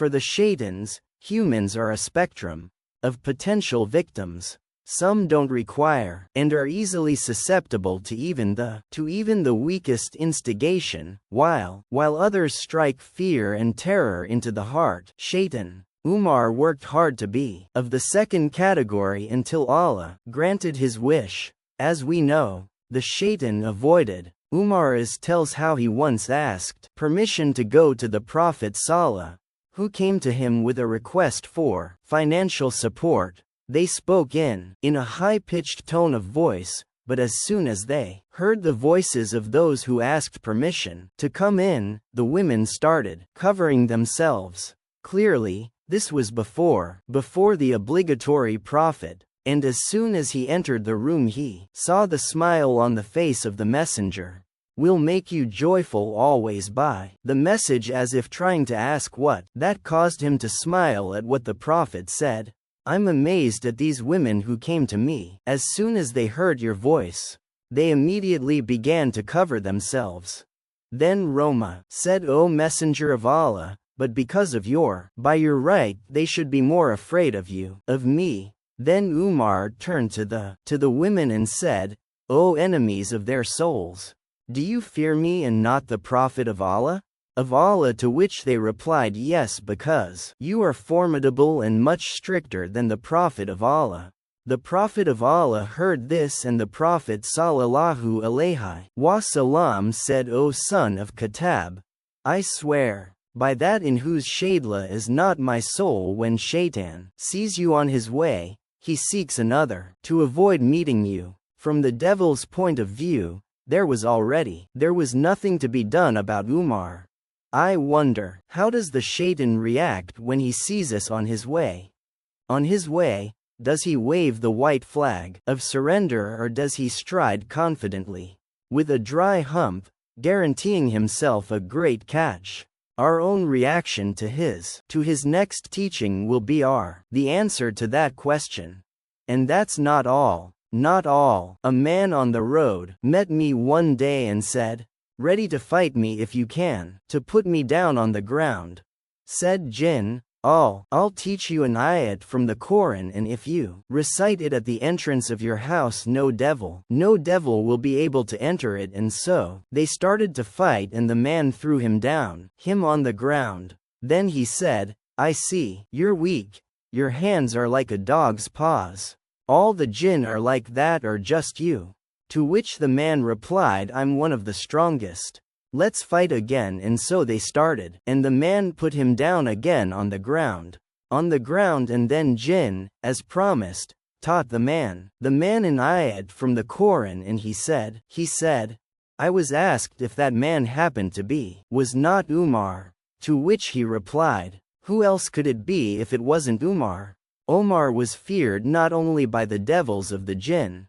For the Shaytans, humans are a spectrum of potential victims. Some don't require and are easily susceptible to even the weakest instigation, while others strike fear and terror into the heart. Shaitan. Umar worked hard to be of the second category until Allah granted his wish. As we know, the Shaitan avoided. Umar tells how he once asked permission to go to the Prophet Salah, who came to him with a request for financial support. They spoke in a high-pitched tone of voice, but as soon as they heard the voices of those who asked permission to come in, the women started covering themselves. Clearly, this was before the obligatory prophet, and as soon as he entered the room he saw the smile on the face of the messenger. "Will make you joyful always by the message," as if trying to ask what that caused him to smile at what the prophet said. "I'm amazed at these women who came to me. As soon as they heard your voice, they immediately began to cover themselves." Then Roma said, "O Messenger of Allah, but because of by your right they should be more afraid of me." Then Umar turned to the women and said, "O enemies of their souls, do you fear me and not the Prophet of Allah?" To which they replied, "Yes, because you are formidable and much stricter than the Prophet of Allah." The Prophet of Allah heard this, and the Prophet sallallahu alaihi wasallam said, "O son of Khattab, I swear by that in whose shadla is not my soul, when Shaitan sees you on his way, he seeks another to avoid meeting you. From the devil's point of view, there was nothing to be done about Umar. I wonder, how does the Shaitan react when he sees us on his way? Does he wave the white flag of surrender, or does he stride confidently with a dry hump, guaranteeing himself a great catch? Our own reaction to his next teaching will be the answer to that question. And that's not all. A man on the road met me one day and said, 'Ready to fight me if you can, to put me down on the ground.' Said Jinn, 'I'll teach you an ayat from the Quran, and if you recite it at the entrance of your house, no devil will be able to enter it.' And so they started to fight, and the man threw him on the ground. Then he said, 'I see, you're weak. Your hands are like a dog's paws. All the jinn are like that, or just you?' To which the man replied, 'I'm one of the strongest. Let's fight again.' And so they started, and the man put him down again on the ground, and then Jinn, as promised, taught the man an ayat from the Quran, and he said, 'I was asked if that man happened to be was not Umar.' To which he replied, 'Who else could it be if it wasn't Umar?' Omar was feared not only by the devils of the jinn,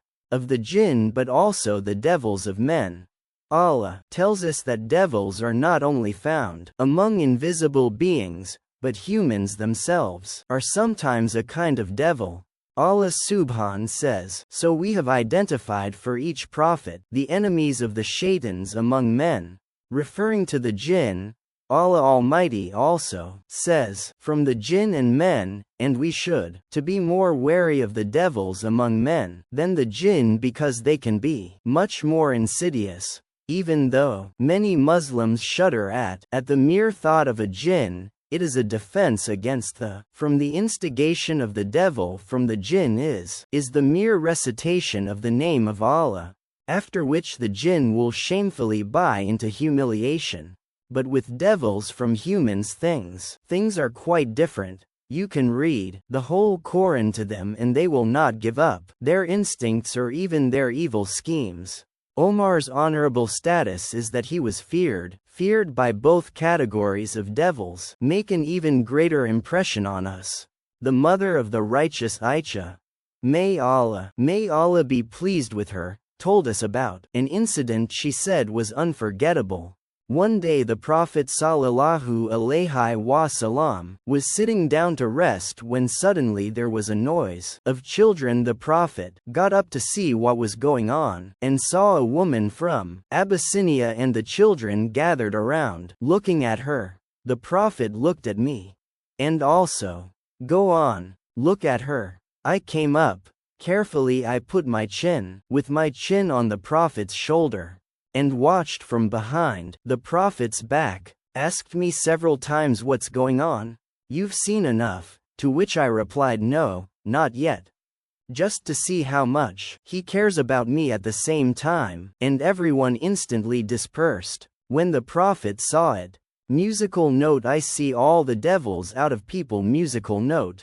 but also the devils of men. Allah tells us that devils are not only found among invisible beings, but humans themselves are sometimes a kind of devil. Allah Subhan says, 'So we have identified for each prophet the enemies of the Shaitans among men,' referring to the jinn. Allah Almighty also says, 'From the jinn and men,' and we should to be more wary of the devils among men than the jinn, because they can be much more insidious. Even though many Muslims shudder at the mere thought of a jinn, it is a defense against from the instigation of the devil from the jinn is the mere recitation of the name of Allah, after which the jinn will shamefully buy into humiliation. But with devils from humans, things are quite different. You can read the whole Quran to them and they will not give up their instincts or even their evil schemes. Omar's honorable status is that he was feared by both categories of devils, make an even greater impression on us. The mother of the righteous Aisha, may Allah be pleased with her, told us about an incident she said was unforgettable. One day the Prophet sallallahu alaihi wasallam was sitting down to rest when suddenly there was a noise of children. The Prophet got up to see what was going on, and saw a woman from Abyssinia and the children gathered around, looking at her. The Prophet looked at me And also, go on, look at her. I came up. Carefully I put my chin, with my chin on the Prophet's shoulder, and watched from behind. The Prophet's back, asked me several times what's going on. You've seen enough, to which I replied no, not yet. Just to see how much he cares about me at the same time, and everyone instantly dispersed. When the Prophet saw it, musical note I see all the devils out of people musical note.